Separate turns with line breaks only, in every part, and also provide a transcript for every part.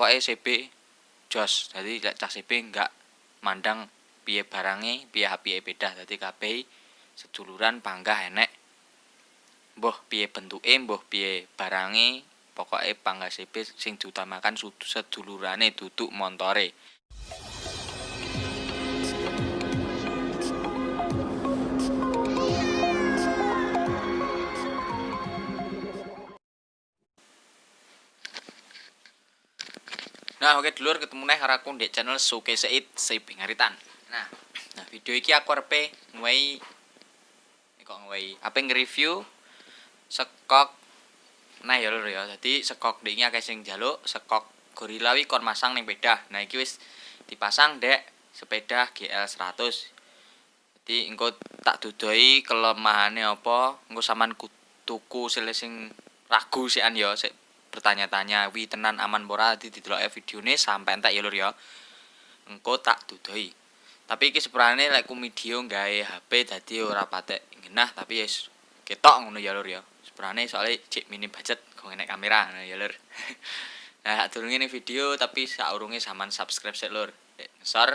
pokoknya CB jos. Jadi lek cah CB enggak mandang piye barange, piye HP beda. Dadi kabeh seduluran panggah enek. Mbuh piye bentuke, mbuh piye barange, pokoke panggah CB sing diutamakan sedulurane duduk montore. Nah, oke dulur, ketemu neh karo aku ndek channel Suke Seit Siping Haritan. Nah, video iki aku arepe ngwehi ape nge-review sekok nah ya lur ya. Dadi sekok ndek iki akeh sing njaluk sekok Gorilla wi kon masang ning sepeda. Nah, iki wis dipasang ndek sepeda GL 100. Jadi engko tak dudoi kelemahane apa, engko sampean tuku sing ragu sikan ya, sik bertanya-tanya wi tenan aman ora dideloke videone sampai entek ya lur ya. Engko tak dudoi. Tapi iki sebenarnya lek ku video gawe HP dadi ora patek genah tapi wis ketok ngono ya lur ya. Sebenarnya soalnya cek minim budget kok enek kamera ya lur. Nah, durunge ning video tapi saurunge sampean subscribe sik lur. Ngesor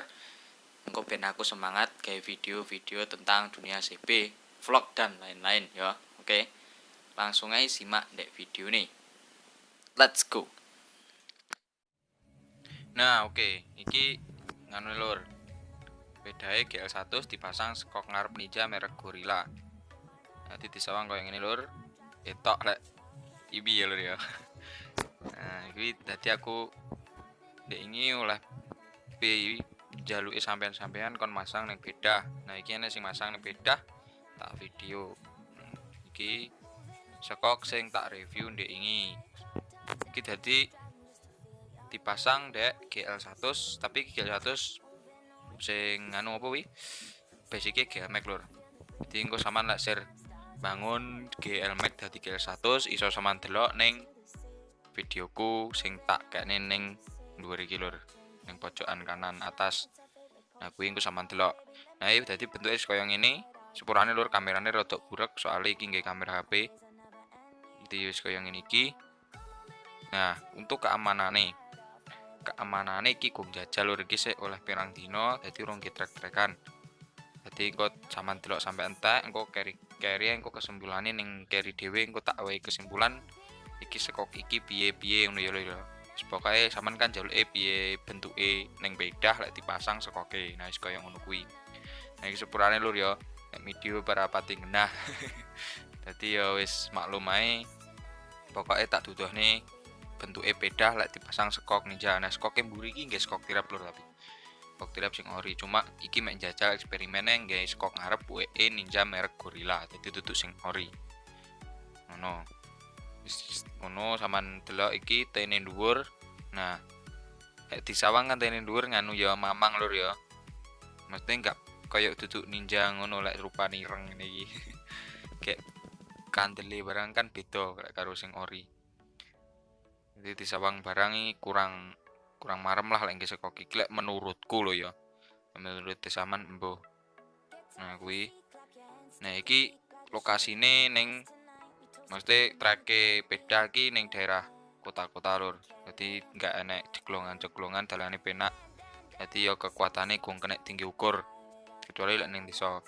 engko ben aku semangat gawe video-video tentang dunia CB, vlog dan lain-lain ya. Oke. Langsung aja simak ndek video nih. Let's go. Nah, oke. Iki nganu lur. Sepedae GL100 dipasang sekok ngarep Ninja merek Gorilla. Nanti disawang koyo ngene lur. Etok lek ibi ya lur ya. Nah, iki dadi aku ndek ini oleh jaluke sampean-sampean kon masang ning beda. Nah, iki ana sing masang ning beda tak video. Iki sekok sing tak review ndek ini. Iki dadi dipasang dek GL100 tapi GL100 sing anu apa wi? Basicnya GL Max lur. Jadi engko sampean lek share bangun GL Max dadi GL100 iso sampean delok ning videoku sing tak kene ning dhuwur iki lur. Ning pojokan kanan atas. Nah, kuwi engko sampean delok. Nah, iki dadi bentuke kaya ngene. Sepurane lur kamerane rada burek soalnya iki nggih kamera HP. Dadi wis kaya ngene iki. Nah, untuk keamanane iki gong jajal lur iki sik oleh pirang dino dadi urung getrek-trekan. Dadi engko sampean delok sampe entek engko carry engko kesimpulanane ning carry dhewe engko tak wae kesimpulan iki sekok iki piye-piye ngono ya lho. Wis pokoke sampean kan jaluke piye bentuke ning bedah lek dipasang sekoke. Nah, wis kaya ngono kuwi. Nah, iki sepurane lur ya. Nek video para pati genah. Dadi ya wis maklum ae. Pokoke tak duduhne bentuke bedah lek dipasang sekok Ninja. Nah, sekoke mburi iki nggih sekok tirap lur tapi. Sekok tirap sing ori cuma iki mek njajal eksperimennya nggih sekok ngarep WE Ninja merek Gorilla. Dadi duduk sing ori. Ngono. Wis ngono sampean delok iki tene dhuwur. Nah, lek disawang kan tene dhuwur nganu ya mamang lur ya. Mesti enggak kaya duduk Ninja ngono lek rupane ireng ngene iki. Kayak kandele barang kan beda karo sing ori. Jadi disawang barang ini kurang marem lah lek sekok iki lek menurutku lho ya. Menurut sampean embuh. Nah, kuwi. Nah, iki lokasine ning mesti treke beda iki ning daerah kota-kota lur. Jadi enggak enek ceklongan-ceklongan dalane penak. Jadi ya kekuatane gong kena tinggi ukur. Kecuali lek ning desa.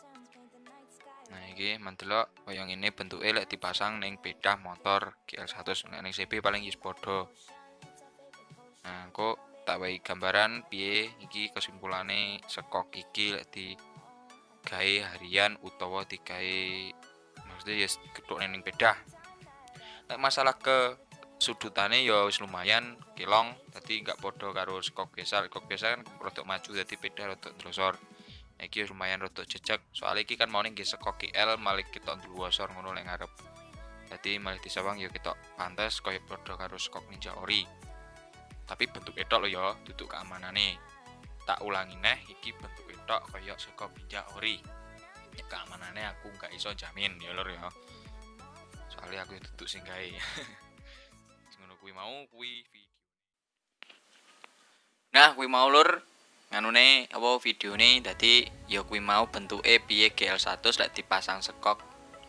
Nah, iki mendelok kaya ngene bentuke lek dipasang ning bedah motor GL100 nek ning CB paling wis padha. Nah, kok tak wae gambaran piye iki kesimpulane sekok iki lek digawe harian utawa digawe maksudnya ya gethukne ning bedah. Nek masalah ke sudutane ya wis lumayan kilong, dadi enggak padha karo sekok biasa. Sekok biasa kan rodok maju dadi bedah rodok ndrosor. Iki lumayan rodok jejeg soalnya iki kan mau ning sekok GL malah ketok ndluwosor ngono lek ngarep. Dadi malah disawang ya ketok pantes kaya padha karo sekok Ninja ori. Tapi bentuk etok lho ya, duduk keamanane. Tak ulangi neh iki bentuk etok kaya sekok Ninja ori. Ya keamanane aku enggak iso jamin ya lur ya. Soalnya aku duduk sing gawe. Ngono kuwi mau kuwi video. Nah, kuwi mau lur nganune apa videone dadi ya kuwi mau bentuke piye GL100 lek dipasang sekok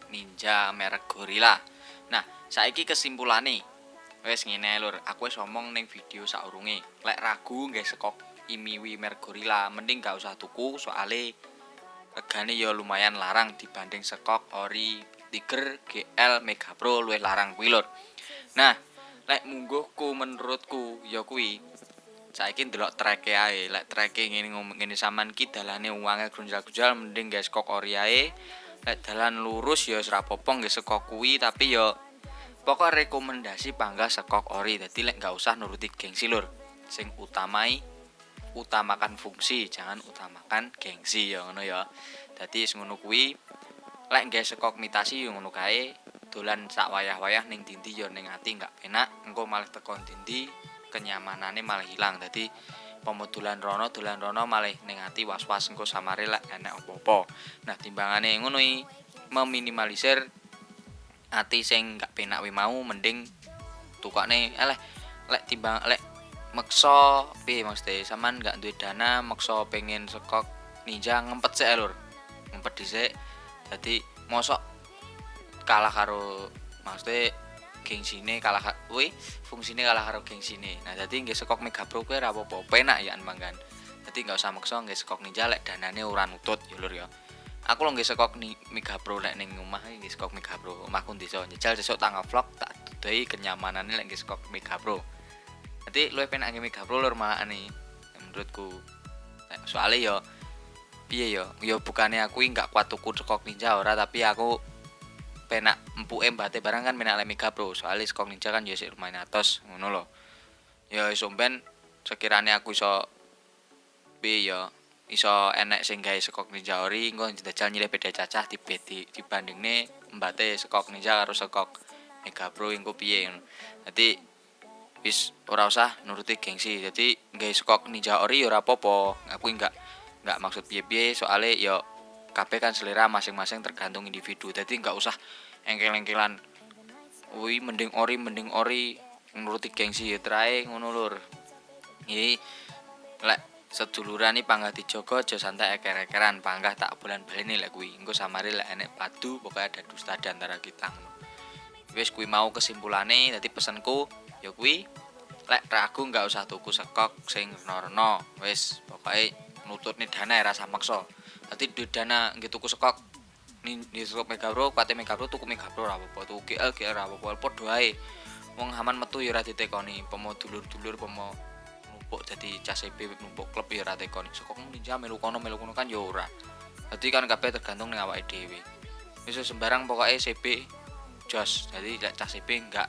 Ninja merek Gorilla. Nah, saiki kesimpulane Wes ngene lur, aku wis omong ning video saurunge. Lek ragu nggih sekok Imiwi Mergorilla, mending gak usah tuku soale regane ya lumayan larang dibanding sekok Ori Tiger GL Mega Pro luwih larang kuwi lur. Nah, lek mungguhku menurutku ya kuwi saiki ndelok treke ae. Lek treke ngene sampean ki dalane uange grunjal-grunjal mending guys sekok Ori ae. Lek dalan lurus ya wis ra apa-apa nggih sekok kuwi tapi ya pokok rekomendasi panggah sekok Ori. Dadi lek gak usah nuruti gengsi lur. Sing utamakan fungsi, jangan utamakan gengsi ya ngono ya. Dadi ngono kuwi. Lek nggae sekok mitasi yo ngono kae, dolan sak wayah-wayah ning dindi yo ning ati gak penak, engko malah teko dindi kenyamanane malah hilang. Dadi dolan rono malah ning ati was-was engko samare lek enek apa-apa. Nah, timbangane ngono iki meminimalisir ati sing gak penak we mau mending tukane lek timbang lek meksa piye maksudnya sampean gak duwe dana meksa pengen sekok ninja ngempet sik lur. Ngempet dhisik. Dadi mosok kalah karo maksudnya gengsine kalah fungsine kalah karo gengsine. Nah, dadi nggih sekok Mega Pro kuwi ora apa-apa, penak ya manggan. Dadi enggak usah maksa nggih sekok ninja lek danane ora nutut ya lur ya. Aku lho nggih sekok Mega Pro lek ning omah nggih sekok Mega Pro. Omahku desa njejal sesuk tak vlog tak dudai kenyamanane lek nggih sekok Mega Pro. Dadi luwih penak nggih Mega Pro lur malane menurutku. Soale ya piye ya bukane aku enggak kuat tuku sekok ninja ora tapi aku penak empuke mbate barang kan penak lek Mega Pro soalnya sekok ninja kan ya sik lumayan atos ngono lho. Ya iso ben sekirane aku iso piye ya iso enek sing gawe sekok ninja ori engko njajal nyilih beda cacah dibandingne mbate sekok ninja karo sekok Mega Pro engko piye ngono. Dadi wis ora usah nuruti gengsi. Dadi gawe sekok ninja ori ya ora apa-apa. Aku enggak maksud piye-piye soalnya ya kabeh kan selera masing-masing tergantung individu. Dadi enggak usah engkel-engkelan. Wih mending ori nuruti gengsi ya trae ngono lur. Iki lek sedulurane panggah dijogo aja santai eker-ekeran, panggah tak bulan baleni lek kuwi. Engko samare lek enek padu pokoke ada dusta di antara kita ngono. Wis kuwi mau kesimpulane, dadi pesenku ya kuwi lek ragu enggak usah tuku sekok sing rena-rena. Wis pokoke nututne dana rasa maksa. Dadi duwe dana nggih tuku sekok ning sekok Mega Pro, kuate Mega Pro tuku Mega Pro ora apa-apa, tuku GL ora apa-apa, padha ae. Wong aman metu ya ora ditekoni, pomo dulur-dulur pomo numpuk dadi CCB numpuk klub ya ora tekoni. Sekok ninja melu kono kan ya ora. Dadi kan kabeh tergantung ning awake dhewe. Wis sembarang pokoke CB jos. Dadi lek CCB enggak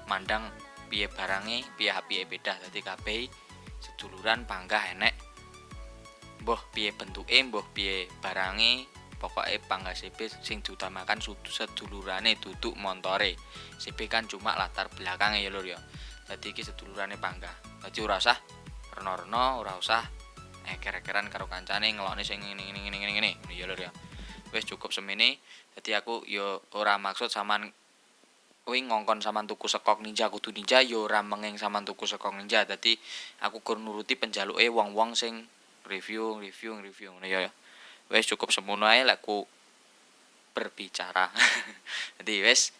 mandang piye barange, piye beda. Dadi kabeh seduluran panggah enek mbuh piye bentuke, mbuh piye barange, pokoke panggah CB sing diutamakan sedulurane duduk montore. CB kan cuma latar belakangnya ya lur ya. Dadi iki sedulurane panggah. Dadi ora usah rena-rena, ora usah eker-ekeran karo kancane ngelokne sing ngene ya lur ya. Wis cukup semene. Dadi aku ya ora maksud sampean kuwi ngongkon sampean tuku sekok ninja kudu ninja ya ora mengeng sampean tuku sekok ninja. Dadi aku kur nuruti penjaluke wong-wong sing review ngono ya. Wes cukup semono ae lek ku berbicara. Jadi wes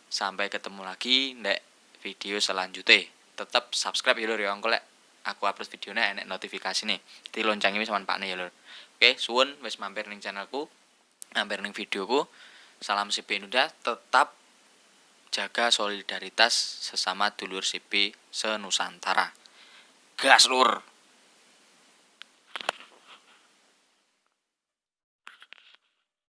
sampai ketemu lagi ndek video selanjutnya. Tetap subscribe ya lur ya engko lek aku upload videone enek notifikasine. Dadi loncange wis sampean pakne ya lur. Oke, suwun wis mampir ning channelku, mampir ning videoku. Salam CP Indonesia, tetap jaga solidaritas sesama dulur CP se-Nusantara. Gas lur.